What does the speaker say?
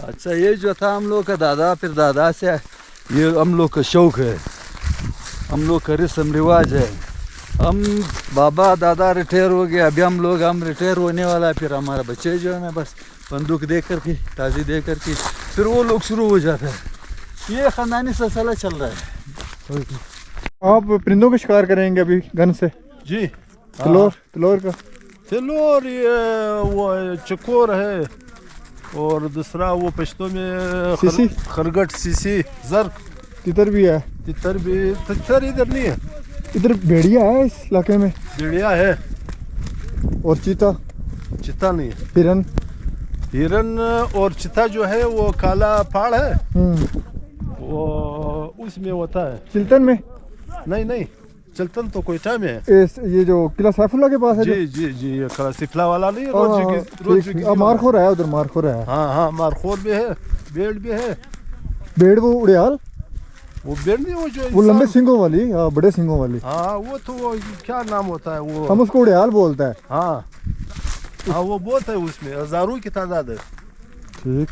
अच्छा, ये जो था हम लोग का दादा, फिर दादा से ये हम लोग का शौक है, हम लोग का रस्म रिवाज है। हम बाबा दादा रिटायर हो गए, अभी हम रिटायर होने वाला है। फिर हमारा बच्चे जो है ना, बस बंदूक दे करके, ताज़ी दे करके फिर वो लोग शुरू हो जाता है। ये ख़ानदानी सिलसिला चल रहा है। आप परिंदों का शिकार करेंगे अभी गन से? जी, तलोर का तलोर, ये वो चकोर है, और दूसरा वो पश्तो में सीसी? खरगट, सीसी, जर्क, तितर भी है। तितर भी, तितर इधर नहीं है, इधर भेड़िया है इस इलाके में, चिड़िया है, और चीता, चिता नहीं है। हिरन? हिरन और चिता जो है वो काला पहाड़ है, वो उसमें होता है। चिल्तन में? नहीं, चिल्तन तो कोयटा में है। ये जो किला सैफुल्ला के पास है? जी, ये सिफला वाला नहीं, मारखोर है उधर, मारखोर है। हाँ, मारखोर भी है, बेड़ भी है। बेड़ वो उड़ियाल? वो बेड़ नहीं, वो लंबे सिंगों वाली, हाँ, बड़े सिंगों वाली। हाँ, वो तो वो क्या नाम होता है वो, हम उसको उड़ियाल बोलता है। हाँ, वो बहुत है, उसमें हजारों की तादाद है। ठीक।